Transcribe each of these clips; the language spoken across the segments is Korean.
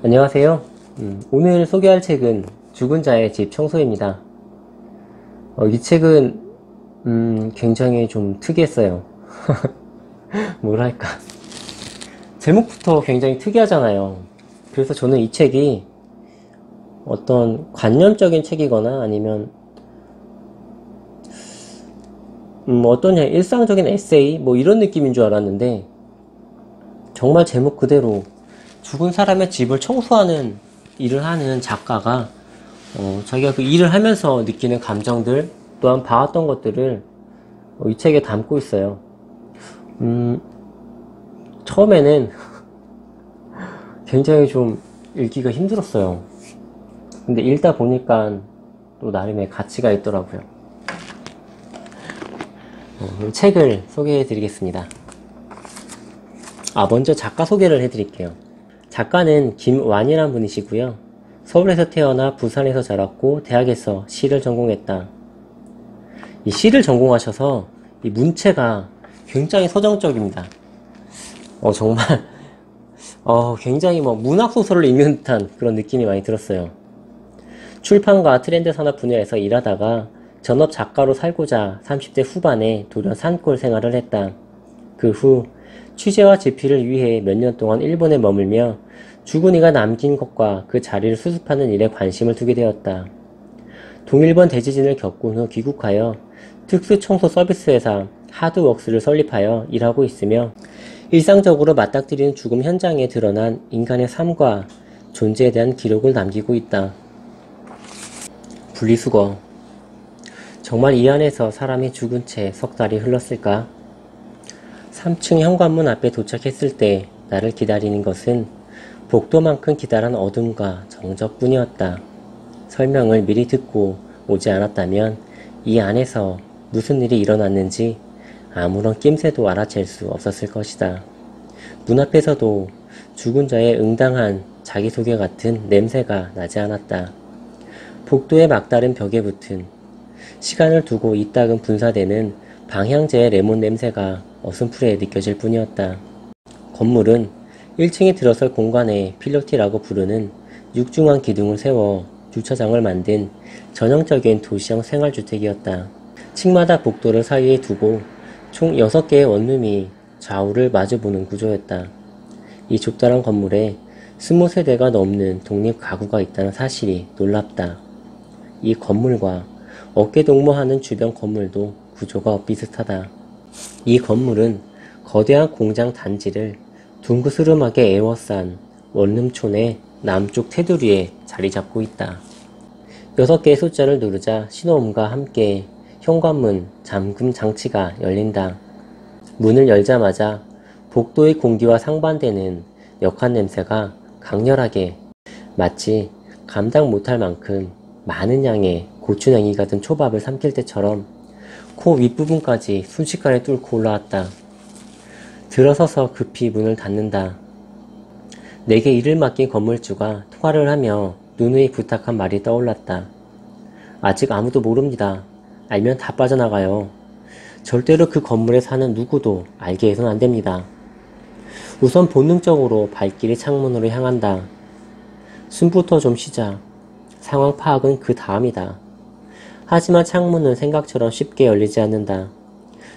안녕하세요. 오늘 소개할 책은 죽은 자의 집 청소입니다. 이 책은 굉장히 좀 특이했어요. 뭐랄까, 제목부터 굉장히 특이하잖아요. 그래서 저는 이 책이 어떤 관념적인 책이거나 아니면 어떤 일상적인 에세이 뭐 이런 느낌인 줄 알았는데, 정말 제목 그대로 죽은 사람의 집을 청소하는 일을 하는 작가가 자기가 그 일을 하면서 느끼는 감정들 또한 봐왔던 것들을 이 책에 담고 있어요. 처음에는 굉장히 좀 읽기가 힘들었어요. 근데 읽다 보니까 또 나름의 가치가 있더라고요. 책을 소개해 드리겠습니다. 먼저 작가 소개를 해 드릴게요. 작가는 김완이란 분이시고요. 서울에서 태어나 부산에서 자랐고 대학에서 시를 전공했다. 이 시를 전공하셔서 이 문체가 굉장히 서정적입니다. 정말 굉장히 문학소설을 읽는 듯한 그런 느낌이 많이 들었어요. 출판과 트렌드 산업 분야에서 일하다가 전업 작가로 살고자 30대 후반에 돌연 산골 생활을 했다. 그 후 취재와 집필을 위해 몇 년 동안 일본에 머물며 죽은 이가 남긴 것과 그 자리를 수습하는 일에 관심을 두게 되었다. 동일본 대지진을 겪은 후 귀국하여 특수청소 서비스 회사 하드웍스를 설립하여 일하고 있으며 일상적으로 맞닥뜨리는 죽음 현장에 드러난 인간의 삶과 존재에 대한 기록을 남기고 있다. 분리수거. 정말 이 안에서 사람이 죽은 채 석 달이 흘렀을까? 3층 현관문 앞에 도착했을 때 나를 기다리는 것은 복도만큼 기다란 어둠과 정적뿐이었다. 설명을 미리 듣고 오지 않았다면 이 안에서 무슨 일이 일어났는지 아무런 낌새도 알아챌 수 없었을 것이다. 문 앞에서도 죽은 자의 응당한 자기소개 같은 냄새가 나지 않았다. 복도의 막다른 벽에 붙은 시간을 두고 이따금 분사되는 방향제의 레몬 냄새가 어슴푸레 느껴질 뿐이었다. 건물은 1층에 들어설 공간에 필로티라고 부르는 육중한 기둥을 세워 주차장을 만든 전형적인 도시형 생활주택이었다. 층마다 복도를 사이에 두고 총 6개의 원룸이 좌우를 마주보는 구조였다. 이 좁다란 건물에 20세대가 넘는 독립 가구가 있다는 사실이 놀랍다. 이 건물과 어깨동무하는 주변 건물도 구조가 비슷하다. 이 건물은 거대한 공장 단지를 둥그스름하게 에워싼 원룸촌의 남쪽 테두리에 자리 잡고 있다. 6개의 숫자를 누르자 신호음과 함께 현관문 잠금 장치가 열린다. 문을 열자마자 복도의 공기와 상반되는 역한 냄새가 강렬하게 마치 감당 못할 만큼 많은 양의 고추냉이가 든 초밥을 삼킬 때처럼 코 윗부분까지 순식간에 뚫고 올라왔다. 들어서서 급히 문을 닫는다. 내게 일을 맡긴 건물주가 통화를 하며 누누이 부탁한 말이 떠올랐다. 아직 아무도 모릅니다. 알면 다 빠져나가요. 절대로 그 건물에 사는 누구도 알게 해서는 안 됩니다. 우선 본능적으로 발길이 창문으로 향한다. 숨부터 좀 쉬자. 상황 파악은 그 다음이다. 하지만 창문은 생각처럼 쉽게 열리지 않는다.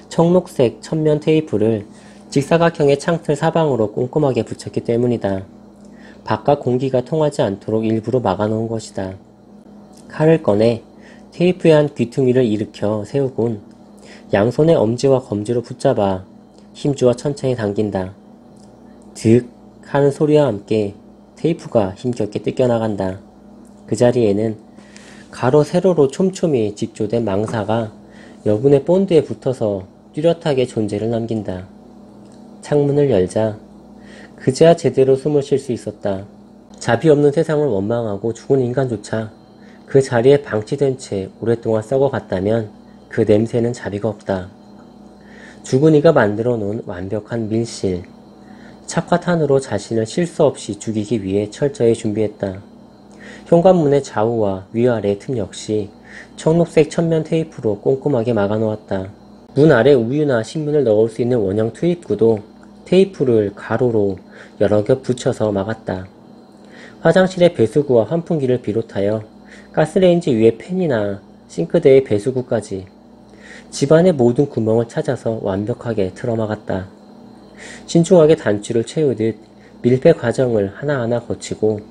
청록색 천면 테이프를 직사각형의 창틀 사방으로 꼼꼼하게 붙였기 때문이다. 바깥 공기가 통하지 않도록 일부러 막아놓은 것이다. 칼을 꺼내 테이프에 한 귀퉁이를 일으켜 세우곤 양손의 엄지와 검지로 붙잡아 힘주어 천천히 당긴다. 득 하는 소리와 함께 테이프가 힘겹게 뜯겨나간다. 그 자리에는 가로 세로로 촘촘히 직조된 망사가 여분의 본드에 붙어서 뚜렷하게 존재를 남긴다. 창문을 열자 그제야 제대로 숨을 쉴 수 있었다. 자비 없는 세상을 원망하고 죽은 인간조차 그 자리에 방치된 채 오랫동안 썩어갔다면 그 냄새는 자비가 없다. 죽은 이가 만들어 놓은 완벽한 밀실. 착화탄으로 자신을 실수 없이 죽이기 위해 철저히 준비했다. 현관문의 좌우와 위아래 틈 역시 청록색 천면 테이프로 꼼꼼하게 막아놓았다. 문 아래 우유나 신문을 넣을 수 있는 원형 투입구도 테이프를 가로로 여러 겹 붙여서 막았다. 화장실의 배수구와 환풍기를 비롯하여 가스레인지 위의 팬이나 싱크대의 배수구까지 집안의 모든 구멍을 찾아서 완벽하게 틀어막았다. 신중하게 단추를 채우듯 밀폐 과정을 하나하나 거치고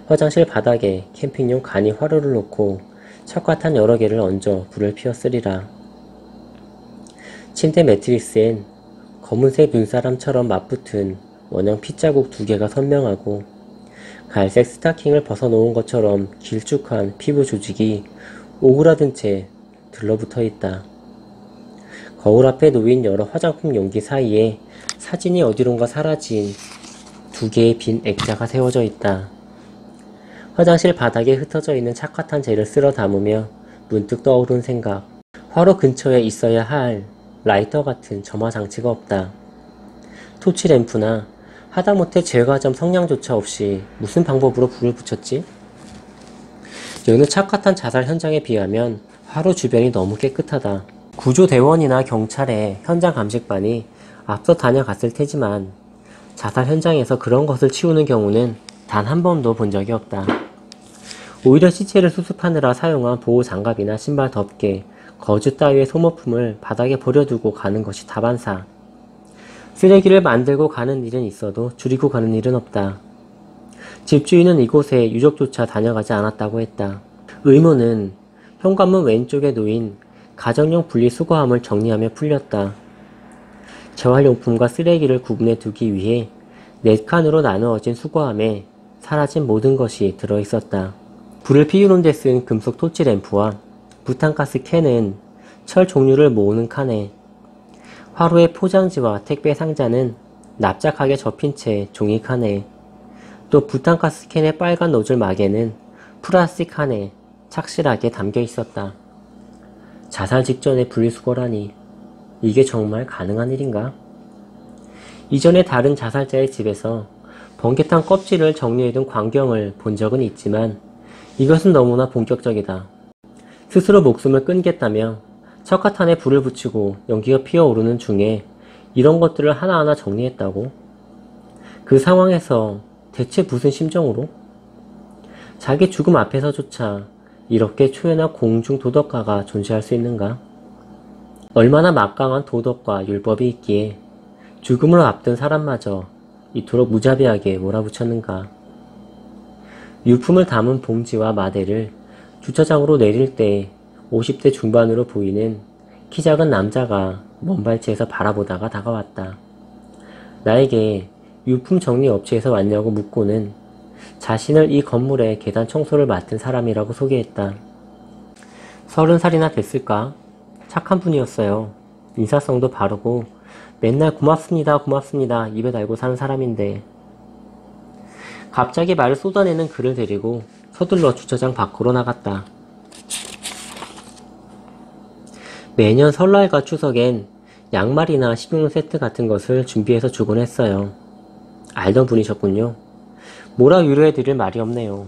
화장실 바닥에 캠핑용 간이 화로를 놓고 척갓한 여러 개를 얹어 불을 피웠으리라. 침대 매트리스엔 검은색 눈사람처럼 맞붙은 원형 핏자국 2개가 선명하고 갈색 스타킹을 벗어놓은 것처럼 길쭉한 피부 조직이 오그라든 채 들러붙어 있다. 거울 앞에 놓인 여러 화장품 용기 사이에 사진이 어디론가 사라진 2개의 빈 액자가 세워져 있다. 화장실 바닥에 흩어져 있는 착같한 재를 쓸어 담으며 문득 떠오른 생각. 화로 근처에 있어야 할 라이터 같은 점화 장치가 없다. 토치 램프나 하다못해 제과점 성냥조차 없이 무슨 방법으로 불을 붙였지? 여느 착각한 자살 현장에 비하면 화로 주변이 너무 깨끗하다. 구조대원이나 경찰의 현장 감식반이 앞서 다녀갔을 테지만 자살 현장에서 그런 것을 치우는 경우는 단 한 번도 본 적이 없다. 오히려 시체를 수습하느라 사용한 보호장갑이나 신발 덮개, 거즈 따위의 소모품을 바닥에 버려두고 가는 것이 다반사. 쓰레기를 만들고 가는 일은 있어도 줄이고 가는 일은 없다. 집주인은 이곳에 유족조차 다녀가지 않았다고 했다. 의문은 현관문 왼쪽에 놓인 가정용 분리수거함을 정리하며 풀렸다. 재활용품과 쓰레기를 구분해 두기 위해 4칸으로 나누어진 수거함에 사라진 모든 것이 들어있었다. 불을 피우는 데 쓴 금속 토치 램프와 부탄가스 캔은 철 종류를 모으는 칸에, 화로의 포장지와 택배 상자는 납작하게 접힌 채 종이 칸에, 또 부탄가스 캔의 빨간 노즐 막에는 플라스틱 칸에 착실하게 담겨 있었다. 자살 직전에 분리수거라니, 이게 정말 가능한 일인가? 이전에 다른 자살자의 집에서 번개탄 껍질을 정리해둔 광경을 본 적은 있지만 이것은 너무나 본격적이다. 스스로 목숨을 끊겠다며 척화탄에 불을 붙이고 연기가 피어오르는 중에 이런 것들을 하나하나 정리했다고? 그 상황에서 대체 무슨 심정으로? 자기 죽음 앞에서조차 이렇게 초연한 공중 도덕가가 존재할 수 있는가? 얼마나 막강한 도덕과 율법이 있기에 죽음을 앞둔 사람마저 이토록 무자비하게 몰아붙였는가? 유품을 담은 봉지와 마대를 주차장으로 내릴 때 50대 중반으로 보이는 키 작은 남자가 먼 발치에서 바라보다가 다가왔다. 나에게 유품 정리 업체에서 왔냐고 묻고는 자신을 이 건물의 계단 청소를 맡은 사람이라고 소개했다. 30살이나 됐을까? 착한 분이었어요. 인사성도 바르고 맨날 고맙습니다 고맙습니다 입에 달고 사는 사람인데. 갑자기 말을 쏟아내는 그를 데리고 서둘러 주차장 밖으로 나갔다. 매년 설날과 추석엔 양말이나 식용유 세트 같은 것을 준비해서 주곤 했어요. 알던 분이셨군요. 뭐라 위로해드릴 말이 없네요.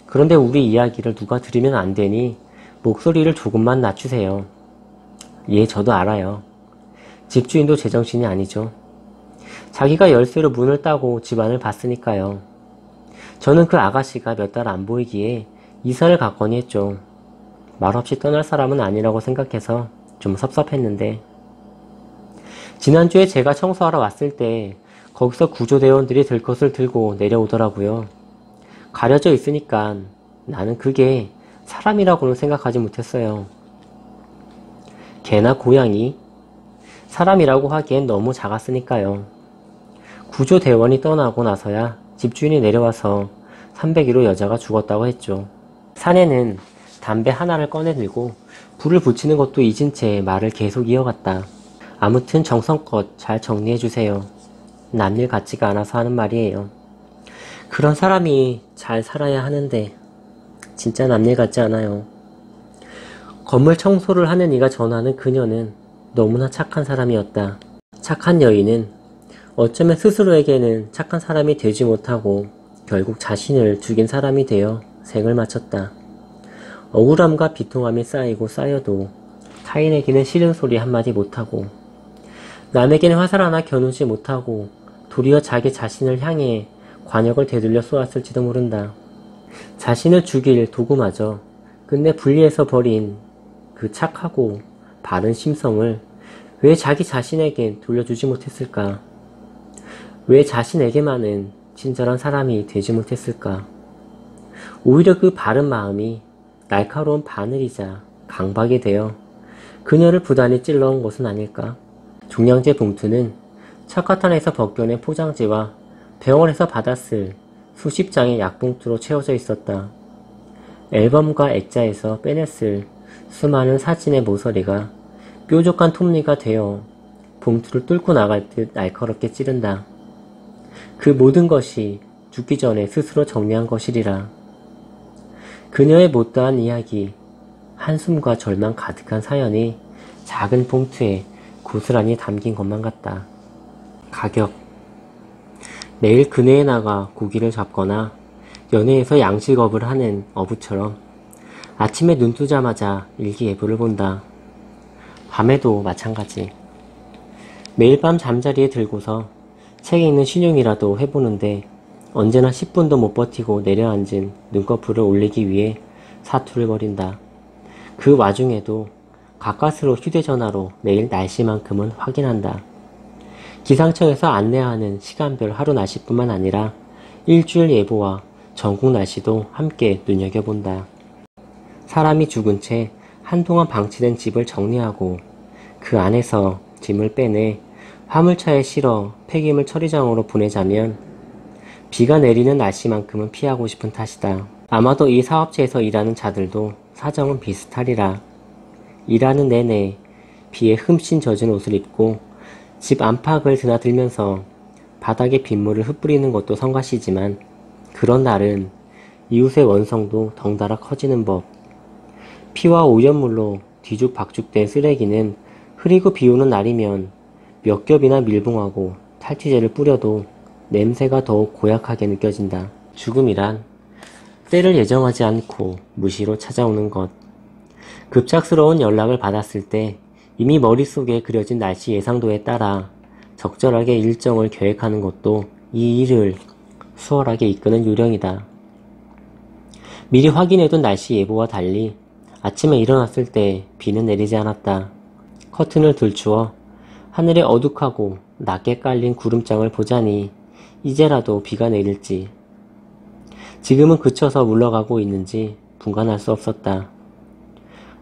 그런데 우리 이야기를 누가 들으면 안 되니 목소리를 조금만 낮추세요. 예, 저도 알아요. 집주인도 제정신이 아니죠. 자기가 열쇠로 문을 따고 집안을 봤으니까요. 저는 그 아가씨가 몇 달 안 보이기에 이사를 갔거니 했죠. 말없이 떠날 사람은 아니라고 생각해서 좀 섭섭했는데, 지난주에 제가 청소하러 왔을 때 거기서 구조대원들이 들 것을 들고 내려오더라고요. 가려져 있으니까 나는 그게 사람이라고는 생각하지 못했어요. 개나 고양이? 사람이라고 하기엔 너무 작았으니까요. 구조대원이 떠나고 나서야 집주인이 내려와서 301호 여자가 죽었다고 했죠. 사내는 담배 하나를 꺼내 들고 불을 붙이는 것도 잊은 채 말을 계속 이어갔다. 아무튼 정성껏 잘 정리해주세요. 남일 같지가 않아서 하는 말이에요. 그런 사람이 잘 살아야 하는데 진짜 남일 같지 않아요. 건물 청소를 하는 이가 전화하는 그녀는 너무나 착한 사람이었다. 착한 여인은 어쩌면 스스로에게는 착한 사람이 되지 못하고 결국 자신을 죽인 사람이 되어 생을 마쳤다. 억울함과 비통함이 쌓이고 쌓여도 타인에게는 싫은 소리 한마디 못하고, 남에게는 화살 하나 겨누지 못하고 도리어 자기 자신을 향해 관역을 되돌려 쏘았을지도 모른다. 자신을 죽일 도구마저 끝내 분리해서 버린 그 착하고 바른 심성을 왜 자기 자신에게 돌려주지 못했을까? 왜 자신에게만은 친절한 사람이 되지 못했을까? 오히려 그 바른 마음이 날카로운 바늘이자 강박이 되어 그녀를 부단히 찔러온 것은 아닐까? 종량제 봉투는 착화탄에서 벗겨낸 포장지와 병원에서 받았을 수십 장의 약봉투로 채워져 있었다. 앨범과 액자에서 빼냈을 수많은 사진의 모서리가 뾰족한 톱니가 되어 봉투를 뚫고 나갈 듯 날카롭게 찌른다. 그 모든 것이 죽기 전에 스스로 정리한 것이리라. 그녀의 못다한 이야기, 한숨과 절망 가득한 사연이 작은 봉투에 고스란히 담긴 것만 같다. 가격. 매일 그네에 나가 고기를 잡거나 연회에서 양식업을 하는 어부처럼 아침에 눈 뜨자마자 일기예보를 본다. 밤에도 마찬가지. 매일 밤 잠자리에 들고서 책 읽는 신용이라도 해보는데 언제나 10분도 못 버티고 내려앉은 눈꺼풀을 올리기 위해 사투를 벌인다. 그 와중에도 가까스로 휴대전화로 매일 날씨만큼은 확인한다. 기상청에서 안내하는 시간별 하루 날씨뿐만 아니라 일주일 예보와 전국 날씨도 함께 눈여겨본다. 사람이 죽은 채 한동안 방치된 집을 정리하고 그 안에서 짐을 빼내 화물차에 실어 폐기물 처리장으로 보내자면 비가 내리는 날씨만큼은 피하고 싶은 탓이다. 아마도 이 사업체에서 일하는 자들도 사정은 비슷하리라. 일하는 내내 비에 흠씬 젖은 옷을 입고 집 안팎을 드나들면서 바닥에 빗물을 흩뿌리는 것도 성가시지만 그런 날은 이웃의 원성도 덩달아 커지는 법. 피와 오염물로 뒤죽박죽된 쓰레기는 흐리고 비오는 날이면 몇 겹이나 밀봉하고 탈취제를 뿌려도 냄새가 더욱 고약하게 느껴진다. 죽음이란 때를 예정하지 않고 무시로 찾아오는 것. 급작스러운 연락을 받았을 때 이미 머릿속에 그려진 날씨 예상도에 따라 적절하게 일정을 계획하는 것도 이 일을 수월하게 이끄는 요령이다. 미리 확인해둔 날씨 예보와 달리 아침에 일어났을 때 비는 내리지 않았다. 커튼을 들추어 하늘에 어둑하고 낮게 깔린 구름장을 보자니 이제라도 비가 내릴지. 지금은 그쳐서 물러가고 있는지 분간할 수 없었다.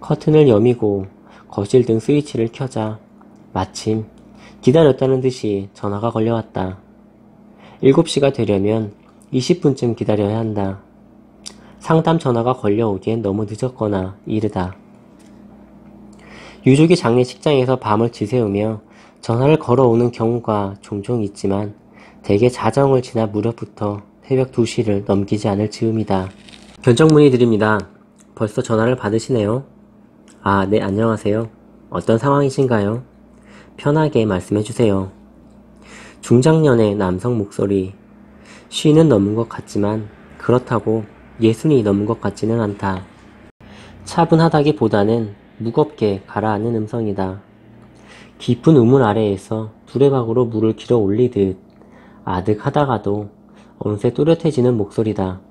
커튼을 여미고 거실 등 스위치를 켜자 마침 기다렸다는 듯이 전화가 걸려왔다. 7시가 되려면 20분쯤 기다려야 한다. 상담 전화가 걸려오기엔 너무 늦었거나 이르다. 유족이 장례식장에서 밤을 지새우며 전화를 걸어오는 경우가 종종 있지만 대개 자정을 지나 무렵부터 새벽 2시를 넘기지 않을 즈음이다. 견적 문의드립니다. 벌써 전화를 받으시네요. 아, 네, 안녕하세요. 어떤 상황이신가요? 편하게 말씀해주세요. 중장년의 남성 목소리. 50는 넘은 것 같지만 그렇다고 60이 넘은 것 같지는 않다. 차분하다기보다는 무겁게 가라앉는 음성이다. 깊은 우물 아래에서 두레박으로 물을 길어 올리듯 아득하다가도 어느새 또렷해지는 목소리다.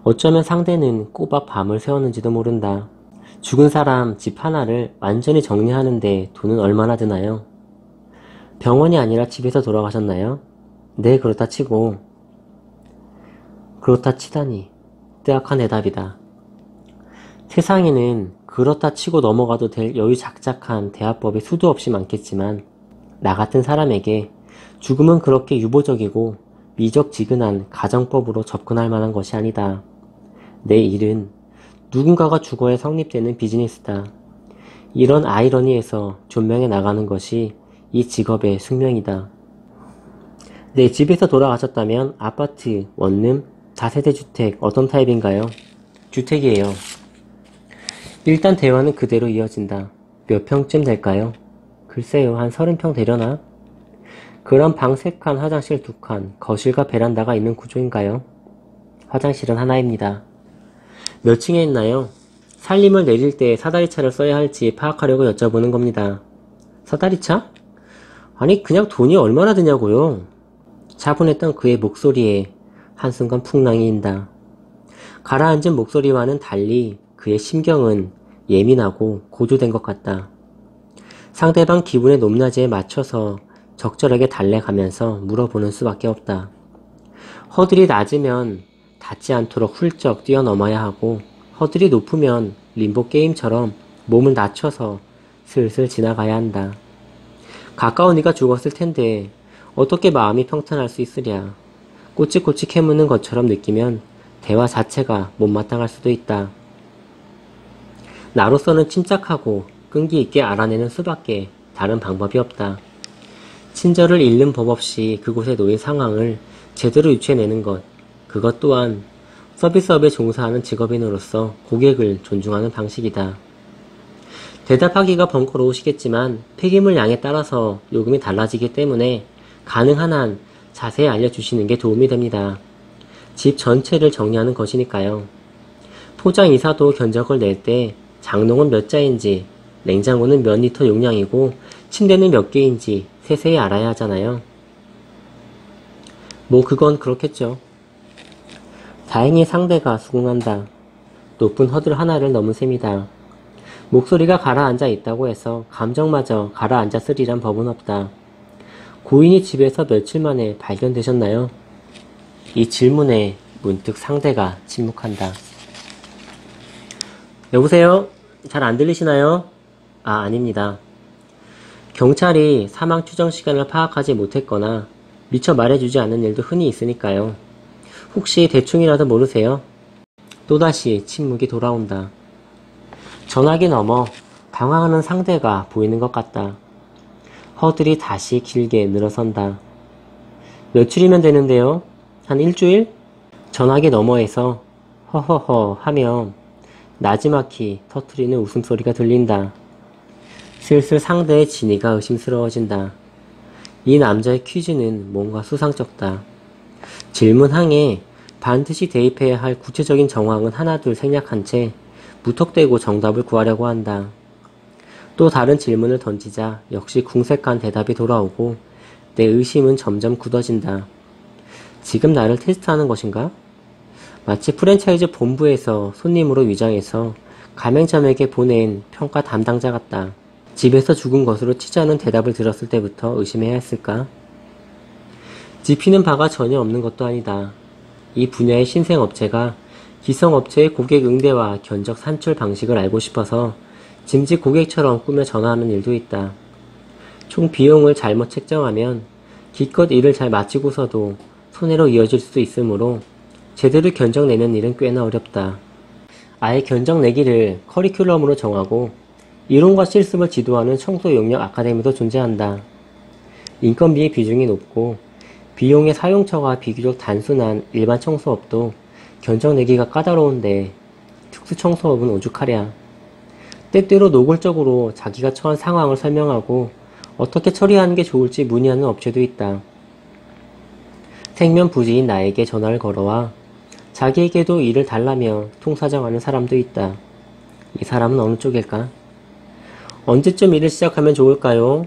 어쩌면 상대는 꼬박 밤을 새웠는지도 모른다. 죽은 사람 집 하나를 완전히 정리하는데 돈은 얼마나 드나요? 병원이 아니라 집에서 돌아가셨나요? 네, 그렇다 치고. 그렇다 치다니. 뜨악한 대답이다. 세상에는 그렇다 치고 넘어가도 될 여유작작한 대화법이 수도 없이 많겠지만 나 같은 사람에게 죽음은 그렇게 유보적이고 미적지근한 가정법으로 접근할 만한 것이 아니다. 내 일은 누군가가 죽어야 성립되는 비즈니스다. 이런 아이러니에서 존명해 나가는 것이 이 직업의 숙명이다. 네, 집에서 돌아가셨다면 아파트, 원룸, 다세대 주택 어떤 타입인가요? 주택이에요. 일단 대화는 그대로 이어진다. 몇 평쯤 될까요? 글쎄요, 한 30평 되려나? 그럼 방 3칸, 화장실 2칸, 거실과 베란다가 있는 구조인가요? 화장실은 하나입니다. 몇 층에 있나요? 살림을 내릴 때 사다리차를 써야 할지 파악하려고 여쭤보는 겁니다. 사다리차? 아니, 그냥 돈이 얼마나 드냐고요? 차분했던 그의 목소리에 한순간 풍랑이 인다. 가라앉은 목소리와는 달리 그의 심경은 예민하고 고조된 것 같다. 상대방 기분의 높낮이에 맞춰서 적절하게 달래가면서 물어보는 수밖에 없다. 허들이 낮으면 닿지 않도록 훌쩍 뛰어넘어야 하고, 허들이 높으면 림보 게임처럼 몸을 낮춰서 슬슬 지나가야 한다. 가까운 이가 죽었을 텐데 어떻게 마음이 평탄할 수 있으랴. 꼬치꼬치 캐묻는 것처럼 느끼면 대화 자체가 못마땅할 수도 있다. 나로서는 침착하고 끈기 있게 알아내는 수밖에 다른 방법이 없다. 친절을 잃는 법 없이 그곳에 놓인 상황을 제대로 유추해내는 것, 그것 또한 서비스업에 종사하는 직업인으로서 고객을 존중하는 방식이다. 대답하기가 번거로우시겠지만 폐기물 양에 따라서 요금이 달라지기 때문에 가능한 한 자세히 알려주시는 게 도움이 됩니다. 집 전체를 정리하는 것이니까요. 포장 이사도 견적을 낼 때 장롱은 몇 자인지, 냉장고는 몇 리터 용량이고 침대는 몇 개인지 세세히 알아야 하잖아요. 뭐 그건 그렇겠죠. 다행히 상대가 수긍한다. 높은 허들 하나를 넘은 셈이다. 목소리가 가라앉아 있다고 해서 감정마저 가라앉았으리란 법은 없다. 고인이 집에서 며칠 만에 발견되셨나요? 이 질문에 문득 상대가 침묵한다. 여보세요? 잘 안 들리시나요? 아닙니다. 경찰이 사망 추정 시간을 파악하지 못했거나 미처 말해주지 않은 일도 흔히 있으니까요. 혹시 대충이라도 모르세요? 또다시 침묵이 돌아온다. 전화기 너머 당황하는 상대가 보이는 것 같다. 허들이 다시 길게 늘어선다. 며칠이면 되는데요? 한 일주일? 전화기 너머에서 허허허 하며 나지막히 터트리는 웃음소리가 들린다. 슬슬 상대의 진위가 의심스러워진다. 이 남자의 퀴즈는 뭔가 수상쩍다. 질문항에 반드시 대입해야 할 구체적인 정황은 하나둘 생략한 채 무턱대고 정답을 구하려고 한다. 또 다른 질문을 던지자 역시 궁색한 대답이 돌아오고 내 의심은 점점 굳어진다. 지금 나를 테스트하는 것인가? 마치 프랜차이즈 본부에서 손님으로 위장해서 가맹점에게 보낸 평가 담당자 같다. 집에서 죽은 것으로 치자는 대답을 들었을 때부터 의심해야 했을까? 짚히는 바가 전혀 없는 것도 아니다. 이 분야의 신생업체가 기성업체의 고객 응대와 견적 산출 방식을 알고 싶어서 짐짓 고객처럼 꾸며 전화하는 일도 있다. 총 비용을 잘못 책정하면 기껏 일을 잘 마치고서도 손해로 이어질 수도 있으므로 제대로 견적 내는 일은 꽤나 어렵다. 아예 견적 내기를 커리큘럼으로 정하고 이론과 실습을 지도하는 청소 용역 아카데미도 존재한다. 인건비의 비중이 높고 비용의 사용처가 비교적 단순한 일반 청소업도 견적 내기가 까다로운데 특수 청소업은 오죽하랴. 때때로 노골적으로 자기가 처한 상황을 설명하고 어떻게 처리하는 게 좋을지 문의하는 업체도 있다. 생면부지인 나에게 전화를 걸어와 자기에게도 일을 달라며 통사정하는 사람도 있다. 이 사람은 어느 쪽일까? 언제쯤 일을 시작하면 좋을까요?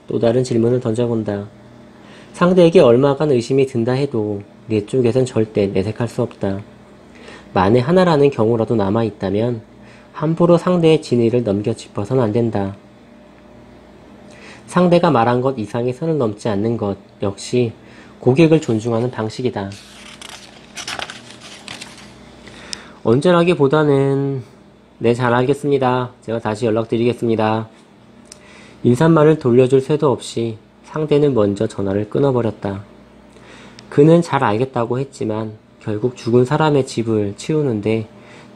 또 다른 질문을 던져본다. 상대에게 얼마간 의심이 든다 해도 내 쪽에선 절대 내색할 수 없다. 만에 하나라는 경우라도 남아있다면 함부로 상대의 진위를 넘겨 짚어서는 안 된다. 상대가 말한 것 이상의 선을 넘지 않는 것 역시 고객을 존중하는 방식이다. 언제라기보다는 네, 잘 알겠습니다. 제가 다시 연락드리겠습니다. 인사말을 돌려줄 새도 없이 상대는 먼저 전화를 끊어버렸다. 그는 잘 알겠다고 했지만 결국 죽은 사람의 집을 치우는데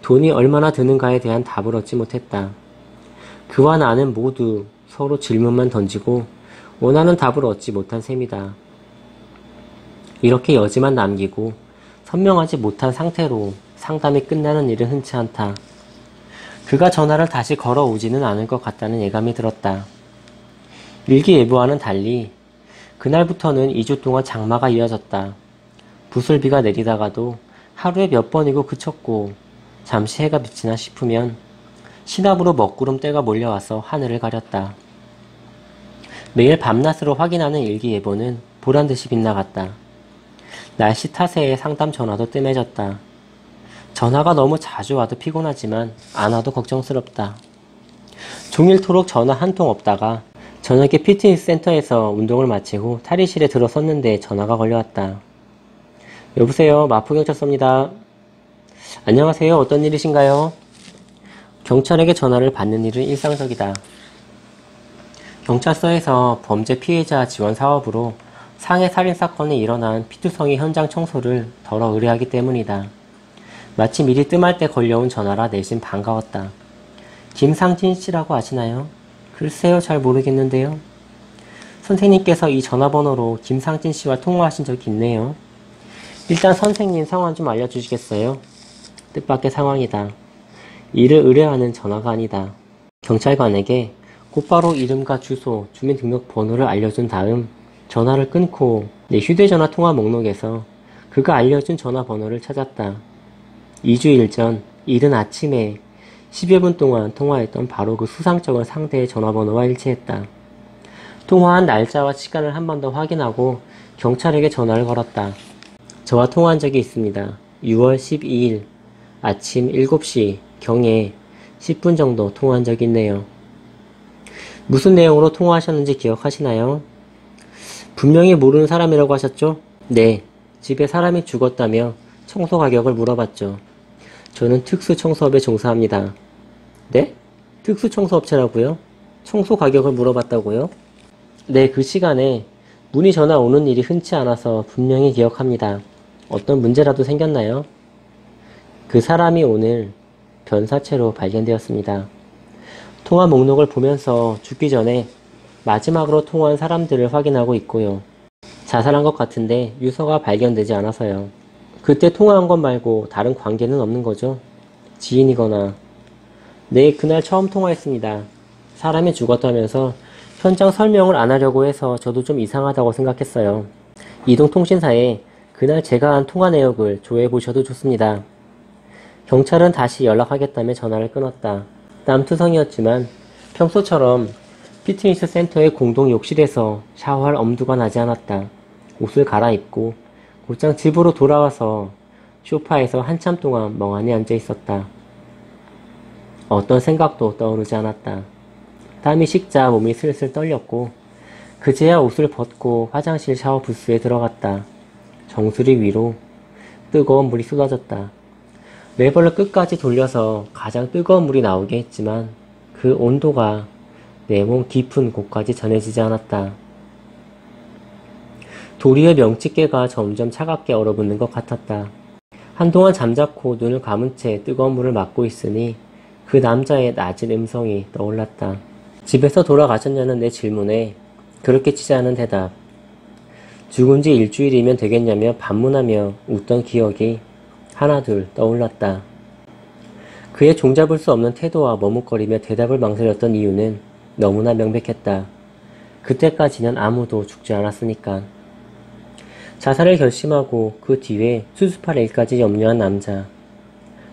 돈이 얼마나 드는가에 대한 답을 얻지 못했다. 그와 나는 모두 서로 질문만 던지고 원하는 답을 얻지 못한 셈이다. 이렇게 여지만 남기고 선명하지 못한 상태로 상담이 끝나는 일은 흔치 않다. 그가 전화를 다시 걸어오지는 않을 것 같다는 예감이 들었다. 일기예보와는 달리 그날부터는 2주 동안 장마가 이어졌다. 부슬비가 내리다가도 하루에 몇 번이고 그쳤고 잠시 해가 비치나 싶으면 시납으로 먹구름 떼가 몰려와서 하늘을 가렸다. 매일 밤낮으로 확인하는 일기예보는 보란듯이 빗나갔다. 날씨 탓에 상담 전화도 뜸해졌다. 전화가 너무 자주 와도 피곤하지만 안 와도 걱정스럽다. 종일토록 전화 한 통 없다가 저녁에 피트니스 센터에서 운동을 마치고 탈의실에 들어섰는데 전화가 걸려왔다. 여보세요, 마포경찰서입니다. 안녕하세요, 어떤 일이신가요? 경찰에게 전화를 받는 일은 일상적이다. 경찰서에서 범죄 피해자 지원 사업으로 상해 살인 사건이 일어난 피투성이 현장 청소를 덜어 의뢰하기 때문이다. 마치 미리 뜸할 때 걸려온 전화라 내심 반가웠다. 김상진 씨라고 아시나요? 글쎄요, 잘 모르겠는데요. 선생님께서 이 전화번호로 김상진 씨와 통화하신 적이 있네요. 일단 선생님 상황 좀 알려주시겠어요? 뜻밖의 상황이다. 이를 의뢰하는 전화가 아니다. 경찰관에게 곧바로 이름과 주소, 주민등록번호를 알려준 다음 전화를 끊고 내 휴대전화 통화 목록에서 그가 알려준 전화번호를 찾았다. 2주일 전 이른 아침에 10여 분 동안 통화했던 바로 그 수상쩍은 상대의 전화번호와 일치했다. 통화한 날짜와 시간을 한 번 더 확인하고 경찰에게 전화를 걸었다. 저와 통화한 적이 있습니다. 6월 12일 아침 7시 경에 10분 정도 통화한 적이 있네요. 무슨 내용으로 통화하셨는지 기억하시나요? 분명히 모르는 사람이라고 하셨죠? 네, 집에 사람이 죽었다며 청소 가격을 물어봤죠. 저는 특수청소업에 종사합니다. 네? 특수청소업체라고요? 청소 가격을 물어봤다고요? 네, 그 시간에 문의 전화 오는 일이 흔치 않아서 분명히 기억합니다. 어떤 문제라도 생겼나요? 그 사람이 오늘 변사체로 발견되었습니다. 통화 목록을 보면서 죽기 전에 마지막으로 통화한 사람들을 확인하고 있고요. 자살한 것 같은데 유서가 발견되지 않아서요. 그때 통화한 것 말고 다른 관계는 없는 거죠? 지인이거나. 네, 그날 처음 통화했습니다. 사람이 죽었다면서 현장 설명을 안 하려고 해서 저도 좀 이상하다고 생각했어요. 이동통신사에 그날 제가 한 통화 내역을 조회해 보셔도 좋습니다. 경찰은 다시 연락하겠다며 전화를 끊었다. 땀투성이었지만 평소처럼 피트니스 센터의 공동 욕실에서 샤워할 엄두가 나지 않았다. 옷을 갈아입고 곧장 집으로 돌아와서 소파에서 한참 동안 멍하니 앉아 있었다. 어떤 생각도 떠오르지 않았다. 땀이 식자 몸이 슬슬 떨렸고 그제야 옷을 벗고 화장실 샤워 부스에 들어갔다. 정수리 위로 뜨거운 물이 쏟아졌다. 레버를 끝까지 돌려서 가장 뜨거운 물이 나오게 했지만 그 온도가 내 몸 깊은 곳까지 전해지지 않았다. 도리의 명치깨가 점점 차갑게 얼어붙는 것 같았다. 한동안 잠자코 눈을 감은 채 뜨거운 물을 맞고 있으니 그 남자의 낮은 음성이 떠올랐다. 집에서 돌아가셨냐는 내 질문에 그렇게 치지 않은 대답. 죽은 지 일주일이면 되겠냐며 반문하며 웃던 기억이 하나둘 떠올랐다. 그의 종잡을 수 없는 태도와 머뭇거리며 대답을 망설였던 이유는 너무나 명백했다. 그때까지는 아무도 죽지 않았으니까. 자살을 결심하고 그 뒤에 수습할 일까지 염려한 남자.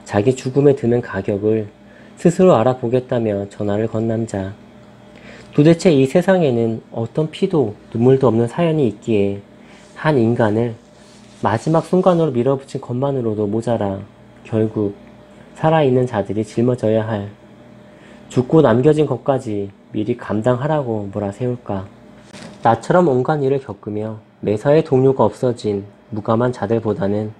자기 죽음에 드는 가격을 스스로 알아보겠다며 전화를 건 남자. 도대체 이 세상에는 어떤 피도 눈물도 없는 사연이 있기에 한 인간을 마지막 순간으로 밀어붙인 것만으로도 모자라 결국 살아있는 자들이 짊어져야 할 죽고 남겨진 것까지 미리 감당하라고 몰아세울까. 나처럼 온갖 일을 겪으며 매사에 동료가 없어진 무감한 자들보다는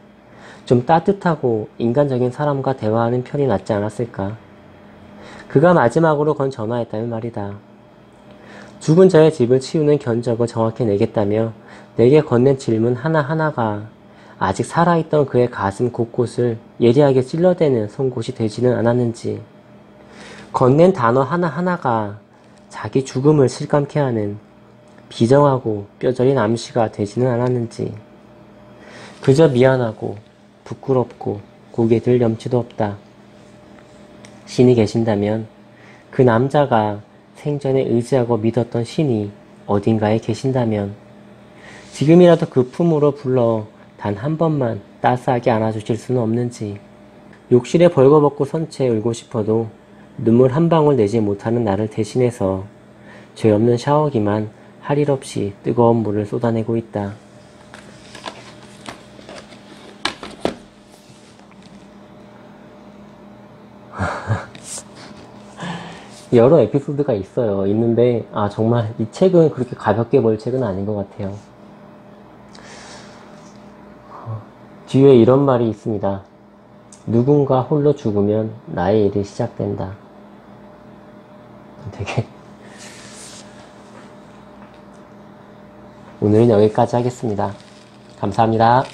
좀 따뜻하고 인간적인 사람과 대화하는 편이 낫지 않았을까. 그가 마지막으로 건 전화했다면 말이다. 죽은 자의 집을 치우는 견적을 정확히 내겠다며 내게 건넨 질문 하나하나가 아직 살아있던 그의 가슴 곳곳을 예리하게 찔러대는 송곳이 되지는 않았는지, 건넨 단어 하나하나가 자기 죽음을 실감케 하는 비정하고 뼈저린 암시가 되지는 않았는지, 그저 미안하고 부끄럽고 고개 들 염치도 없다. 신이 계신다면 그 남자가 생전에 의지하고 믿었던 신이 어딘가에 계신다면 지금이라도 그 품으로 불러 단 한 번만 따스하게 안아주실 수는 없는지. 욕실에 벌거벗고 선 채 울고 싶어도 눈물 한 방울 내지 못하는 나를 대신해서 죄 없는 샤워기만 할 일 없이 뜨거운 물을 쏟아내고 있다. 여러 에피소드가 있어요. 있는데, 아, 정말 이 책은 그렇게 가볍게 볼 책은 아닌 것 같아요. 뒤에 이런 말이 있습니다. 누군가 홀로 죽으면 나의 일이 시작된다. 되게. 오늘은 여기까지 하겠습니다. 감사합니다.